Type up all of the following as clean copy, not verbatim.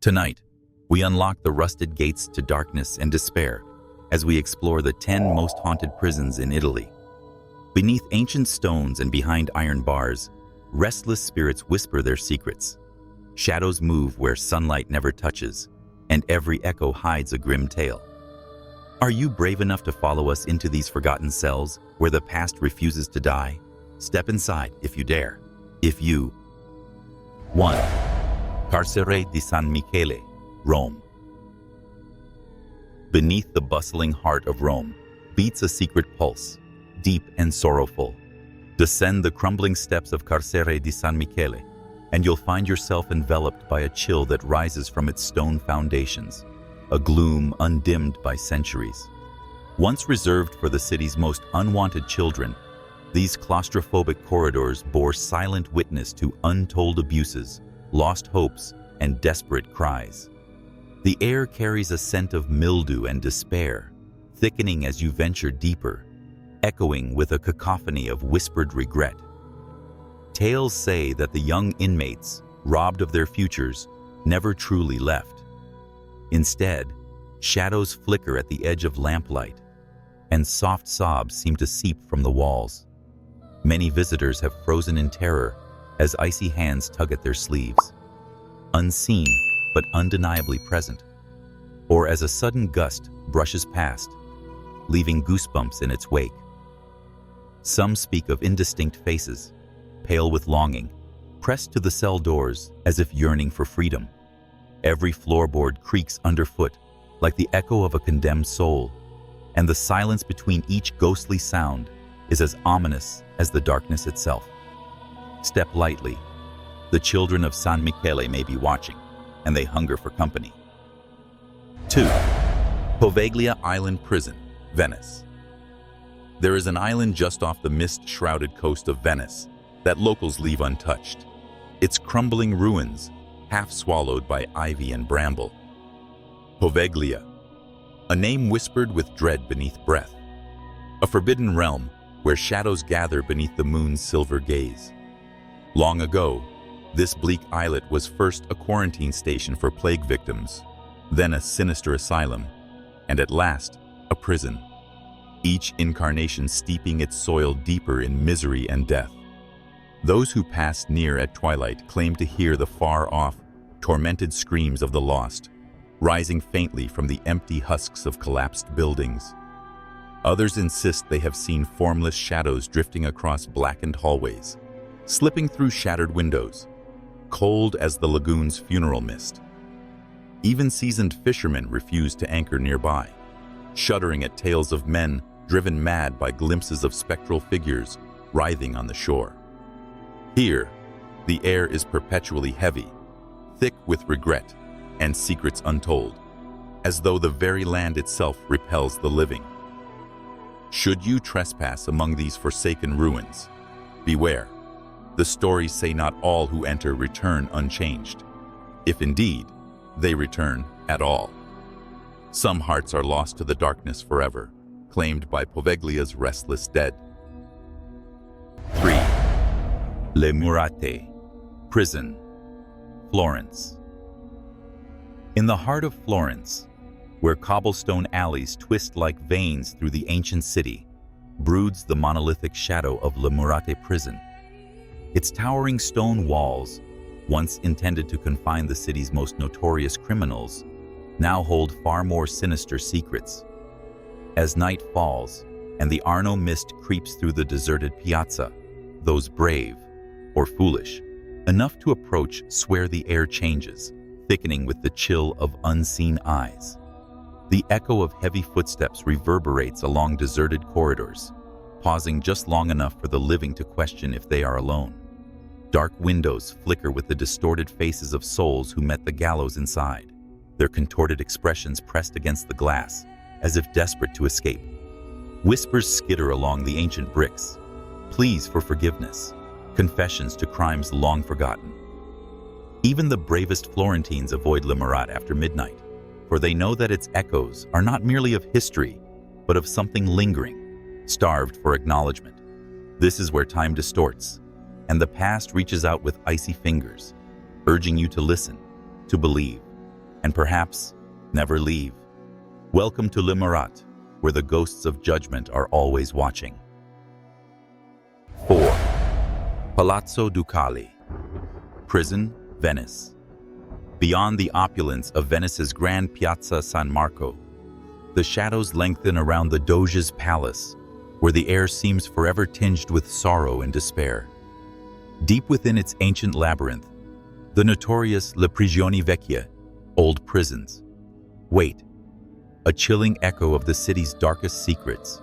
Tonight, we unlock the rusted gates to darkness and despair as we explore the 10 most haunted prisons in Italy. Beneath ancient stones and behind iron bars, restless spirits whisper their secrets. Shadows move where sunlight never touches, and every echo hides a grim tale. Are you brave enough to follow us into these forgotten cells where the past refuses to die? Step inside if you dare. If you... 1. Carcer de San Mikle, Rome. Beneath the bustling heart of Rome beats a secret pulse, deep and sorrowful. Descend the crumbling steps of Carcer de San Mikle, and you'll find yourself enveloped by a chill that rises from its stone foundations, a gloom undimmed by centuries. Once reserved for the city's most unwanted children, these claustrophobic corridors bore silent witness to untold abuses, lost hopes, and desperate cries. The air carries a scent of mildew and despair, thickening as you venture deeper, echoing with a cacophony of whispered regret. Tales say that the young inmates, robbed of their futures, never truly left. Instead, shadows flicker at the edge of lamplight, and soft sobs seem to seep from the walls. Many visitors have frozen in terror as icy hands tug at their sleeves, unseen but undeniably present, or as a sudden gust brushes past, leaving goosebumps in its wake. Some speak of indistinct faces, pale with longing, pressed to the cell doors as if yearning for freedom. Every floorboard creaks underfoot like the echo of a condemned soul, and the silence between each ghostly sound is as ominous as the darkness itself. Step lightly. The children of San Michele may be watching, and they hunger for company. 2. Poveglia Island Prison, Venice. There is an island just off the mist-shrouded coast of Venice that locals leave untouched, its crumbling ruins half swallowed by ivy and bramble. Poveglia, a name whispered with dread beneath breath, a forbidden realm where shadows gather beneath the moon's silver gaze. Long ago, this bleak islet was first a quarantine station for plague victims, then a sinister asylum, and at last, a prison, each incarnation steeping its soil deeper in misery and death. Those who passed near at twilight claimed to hear the far-off, tormented screams of the lost, rising faintly from the empty husks of collapsed buildings. Others insist they have seen formless shadows drifting across blackened hallways, slipping through shattered windows, cold as the lagoon's funeral mist. Even seasoned fishermen refuse to anchor nearby, shuddering at tales of men driven mad by glimpses of spectral figures writhing on the shore. Here, the air is perpetually heavy, thick with regret and secrets untold, as though the very land itself repels the living. Should you trespass among these forsaken ruins, beware. The stories say not all who enter return unchanged, if indeed they return at all. Some hearts are lost to the darkness forever, claimed by Poveglia's restless dead. 3. Le Muratti, Prison, Florence. In the heart of Florence, where cobblestone alleys twist like veins through the ancient city, broods the monolithic shadow of Le Muratti Prison. Its towering stone walls, once intended to confine the city's most notorious criminals, now hold far more sinister secrets. As night falls and the Arno mist creeps through the deserted piazza, those brave, or foolish, enough to approach swear the air changes, thickening with the chill of unseen eyes. The echo of heavy footsteps reverberates along deserted corridors, pausing just long enough for the living to question if they are alone. Dark windows flicker with the distorted faces of souls who met the gallows inside, their contorted expressions pressed against the glass, as if desperate to escape. Whispers skitter along the ancient bricks, pleas for forgiveness, confessions to crimes long forgotten. Even the bravest Florentines avoid Le Muratti after midnight, for they know that its echoes are not merely of history, but of something lingering, starved for acknowledgement. This is where time distorts, and the past reaches out with icy fingers, urging you to listen, to believe, and perhaps never leave. Welcome to Muratti, where the ghosts of judgment are always watching. 4. Palazzo Ducale, Prison, Venice. Beyond the opulence of Venice's grand Piazza San Marco, the shadows lengthen around the Doge's palace, where the air seems forever tinged with sorrow and despair. Deep within its ancient labyrinth, the notorious Le Prigioni Vecchie, old prisons, wait, a chilling echo of the city's darkest secrets.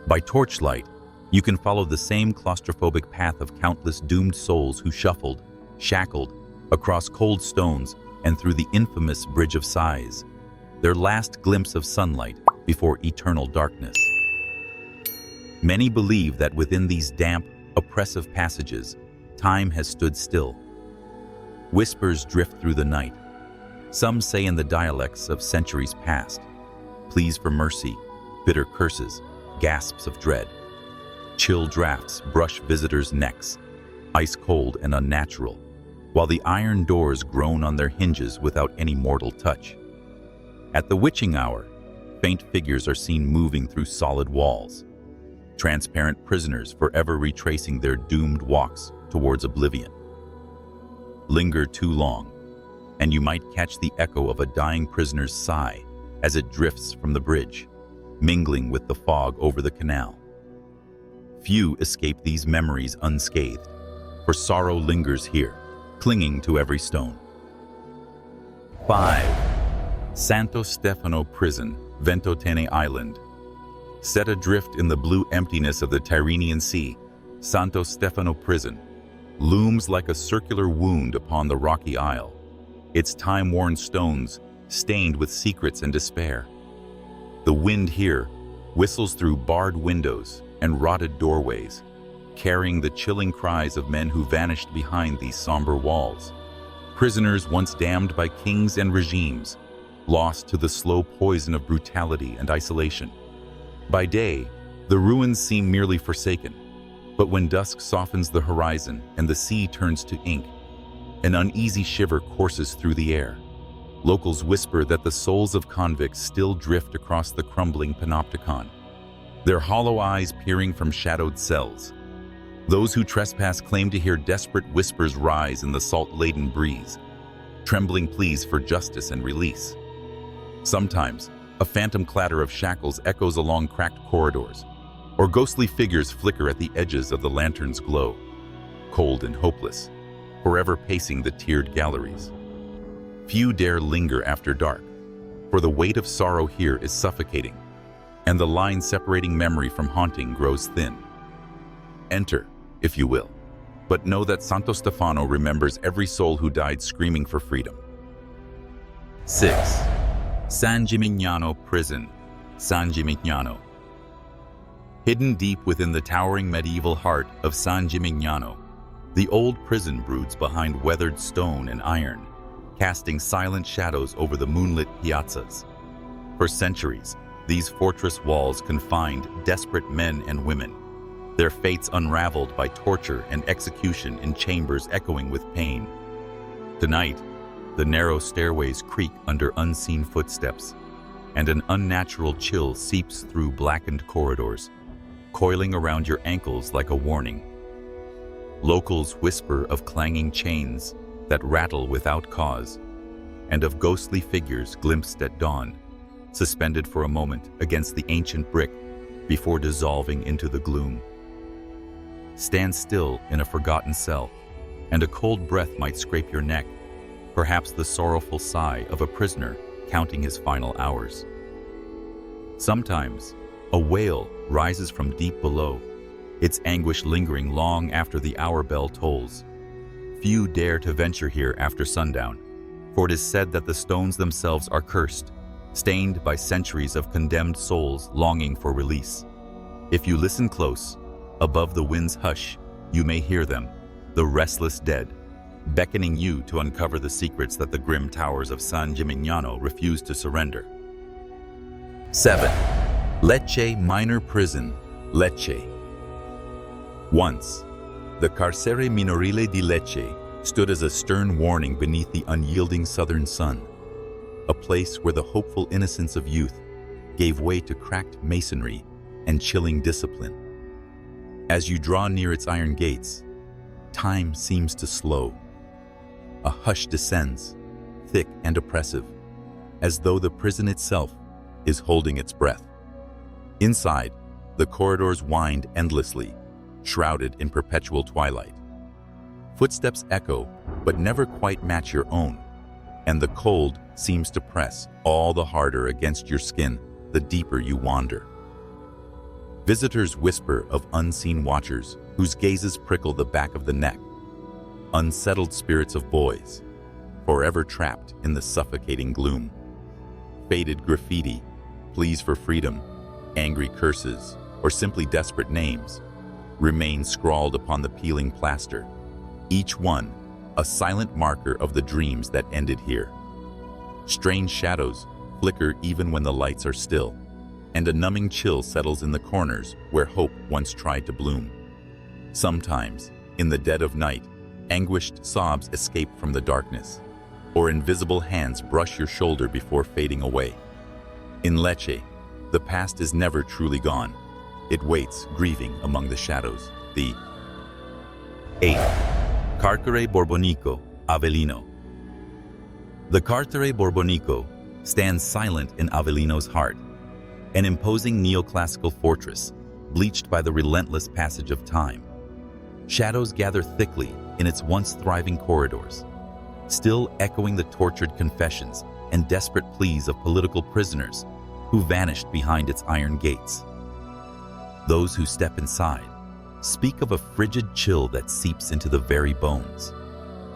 By torchlight, you can follow the same claustrophobic path of countless doomed souls who shuffled, shackled, across cold stones and through the infamous Bridge of Sighs, their last glimpse of sunlight before eternal darkness. Many believe that within these damp, oppressive passages, time has stood still. Whispers drift through the night. Some say in the dialects of centuries past, pleas for mercy, bitter curses, gasps of dread. Chill drafts brush visitors' necks, ice cold and unnatural, while the iron doors groan on their hinges without any mortal touch. At the witching hour, faint figures are seen moving through solid walls, transparent prisoners forever retracing their doomed walks towards oblivion. Linger too long, and you might catch the echo of a dying prisoner's sigh as it drifts from the bridge, mingling with the fog over the canal. Few escape these memories unscathed, for sorrow lingers here, clinging to every stone. 5. Santos Stephano Prison, Ventotene Island. Set adrift in the blue emptiness of the Tyrrhenian Sea, Santos Stephano Prison looms like a circular wound upon the rocky isle, its time-worn stones stained with secrets and despair. The wind here whistles through barred windows and rotted doorways, carrying the chilling cries of men who vanished behind these somber walls. Prisoners once damned by kings and regimes, lost to the slow poison of brutality and isolation. By day, the ruins seem merely forsaken, but when dusk softens the horizon and the sea turns to ink, an uneasy shiver courses through the air. Locals whisper that the souls of convicts still drift across the crumbling panopticon, their hollow eyes peering from shadowed cells. Those who trespass claim to hear desperate whispers rise in the salt-laden breeze, trembling pleas for justice and release. Sometimes, a phantom clatter of shackles echoes along cracked corridors, or ghostly figures flicker at the edges of the lantern's glow, cold and hopeless, forever pacing the tiered galleries. Few dare linger after dark, for the weight of sorrow here is suffocating, and the line separating memory from haunting grows thin. Enter, if you will, but know that Santos Stephano remembers every soul who died screaming for freedom. 6. San Gimignano Prison, San Gimignano. Hidden deep within the towering medieval heart of San Gimignano, the old prison broods behind weathered stone and iron, casting silent shadows over the moonlit piazzas. For centuries, these fortress walls confined desperate men and women, their fates unraveled by torture and execution in chambers echoing with pain. Tonight, the narrow stairways creak under unseen footsteps, and an unnatural chill seeps through blackened corridors, coiling around your ankles like a warning. Locals whisper of clanging chains that rattle without cause, and of ghostly figures glimpsed at dawn, suspended for a moment against the ancient brick before dissolving into the gloom. Stand still in a forgotten cell, and a cold breath might scrape your neck, perhaps the sorrowful sigh of a prisoner counting his final hours. Sometimes, a wail rises from deep below, its anguish lingering long after the hour bell tolls. Few dare to venture here after sundown, for it is said that the stones themselves are cursed, stained by centuries of condemned souls longing for release. If you listen close, above the wind's hush, you may hear them, the restless dead, beckoning you to uncover the secrets that the grim towers of San Gimignano refuse to surrender. 7. Lecce Minor Prison, Lecce. Once, the Carcere Minorile di Lecce stood as a stern warning beneath the unyielding southern sun. a place where the hopeful innocence of youth gave way to cracked masonry and chilling discipline. As you draw near its iron gates, time seems to slow. A hush descends, thick and oppressive, as though the prison itself is holding its breath. Inside, the corridors wind endlessly, shrouded in perpetual twilight. Footsteps echo, but never quite match your own, and the cold seems to press all the harder against your skin the deeper you wander. Visitors whisper of unseen watchers whose gazes prickle the back of the neck, unsettled spirits of boys, forever trapped in the suffocating gloom. Faded graffiti, pleas for freedom, angry curses, or simply desperate names remain scrawled upon the peeling plaster, each one a silent marker of the dreams that ended here. Strange shadows flicker even when the lights are still, and a numbing chill settles in the corners where hope once tried to bloom. Sometimes, in the dead of night, anguished sobs escape from the darkness, or invisible hands brush your shoulder before fading away. In Lecce, the past is never truly gone. It waits, grieving among the shadows. The 8. Carcere Borboniko, Avellino. The Carcere Borboniko stands silent in Avellino's heart, an imposing neoclassical fortress, bleached by the relentless passage of time. Shadows gather thickly in its once thriving corridors, still echoing the tortured confessions and desperate pleas of political prisoners who vanished behind its iron gates. Those who step inside speak of a frigid chill that seeps into the very bones,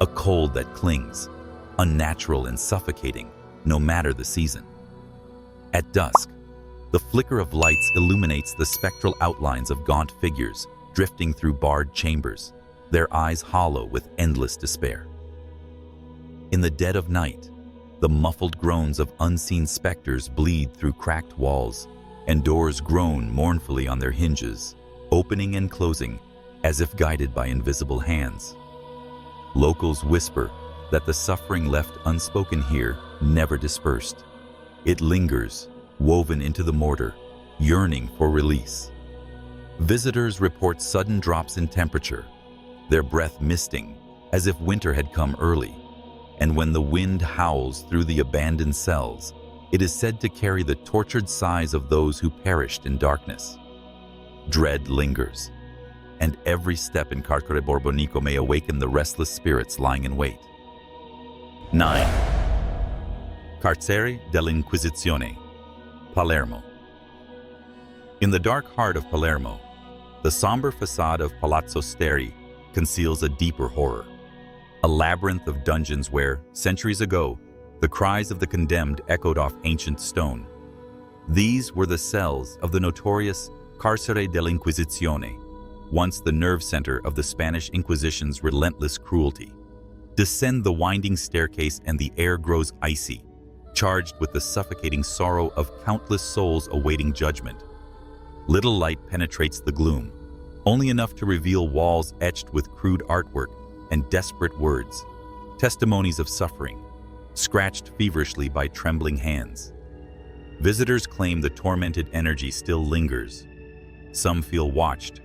a cold that clings, unnatural and suffocating, no matter the season. At dusk, the flicker of lights illuminates the spectral outlines of gaunt figures drifting through barred chambers, their eyes hollow with endless despair. In the dead of night, the muffled groans of unseen specters bleed through cracked walls, and doors groan mournfully on their hinges, opening and closing as if guided by invisible hands. Locals whisper that the suffering left unspoken here never dispersed. It lingers, woven into the mortar, yearning for release. Visitors report sudden drops in temperature, their breath misting as if winter had come early. And when the wind howls through the abandoned cells, it is said to carry the tortured sighs of those who perished in darkness. Dread lingers, and every step in Carcere Borboniko may awaken the restless spirits lying in wait. 9. Carcere dell'Inquisizione, Palermo. In the dark heart of Palermo, the somber facade of Palazzo Steri conceals a deeper horror. A labyrinth of dungeons where, centuries ago, the cries of the condemned echoed off ancient stone. These were the cells of the notorious Carcere dell'Inquisizione, once the nerve center of the Spanish Inquisition's relentless cruelty. Descend the winding staircase and the air grows icy, charged with the suffocating sorrow of countless souls awaiting judgment. Little light penetrates the gloom, only enough to reveal walls etched with crude artwork and desperate words, testimonies of suffering, scratched feverishly by trembling hands. Visitors claim the tormented energy still lingers. Some feel watched,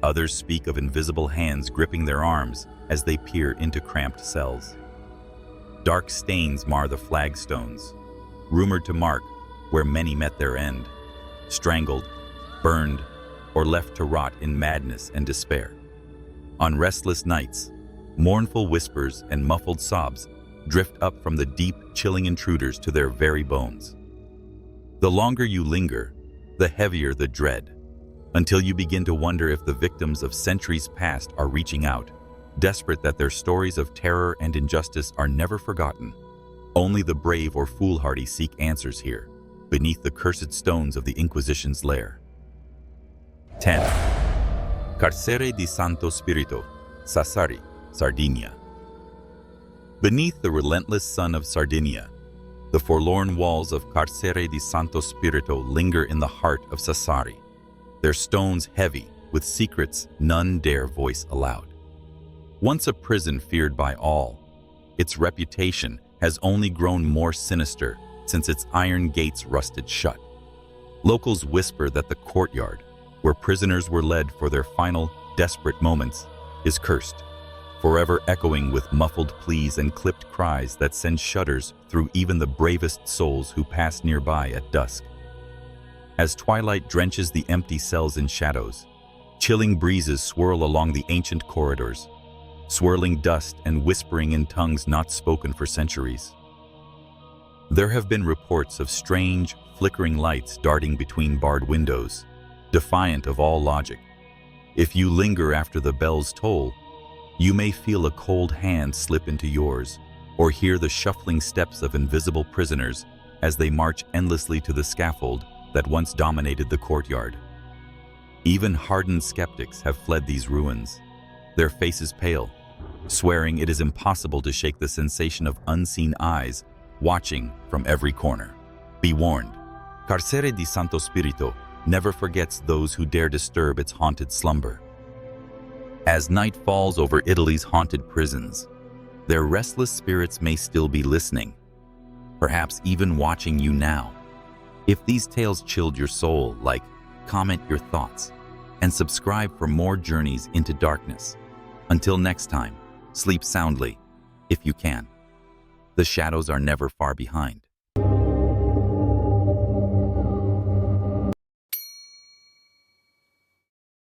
others speak of invisible hands gripping their arms as they peer into cramped cells. Dark stains mar the flagstones, rumored to mark where many met their end, strangled, burned, or left to rot in madness and despair. On restless nights, mournful whispers and muffled sobs drift up from the deep, chilling intruders to their very bones. The longer you linger, the heavier the dread, until you begin to wonder if the victims of centuries past are reaching out, desperate that their stories of terror and injustice are never forgotten. Only the brave or foolhardy seek answers here, beneath the cursed stones of the Inquisition's lair. 10. Carcere di Santo Spirito, Sassari, Sardinia. Beneath the relentless sun of Sardinia, the forlorn walls of Carcere di Santo Spirito linger in the heart of Sassari, their stones heavy with secrets none dare voice aloud. Once a prison feared by all, its reputation has only grown more sinister since its iron gates rusted shut. Locals whisper that the courtyard, where prisoners were led for their final, desperate moments, is cursed, forever echoing with muffled pleas and clipped cries that send shudders through even the bravest souls who pass nearby at dusk. As twilight drenches the empty cells in shadows, chilling breezes swirl along the ancient corridors, swirling dust and whispering in tongues not spoken for centuries. There have been reports of strange, flickering lights darting between barred windows, defiant of all logic. If you linger after the bells toll, you may feel a cold hand slip into yours, or hear the shuffling steps of invisible prisoners as they march endlessly to the scaffold that once dominated the courtyard. Even hardened skeptics have fled these ruins, their faces pale, swearing it is impossible to shake the sensation of unseen eyes watching from every corner. Be warned, Carcer de Spirito never forgets those who dare disturb its haunted slumber. As night falls over Italy's haunted prisons, their restless spirits may still be listening, perhaps even watching you now. If these tales chilled your soul, comment your thoughts, and subscribe for more journeys into darkness. Until next time, sleep soundly, if you can. The shadows are never far behind.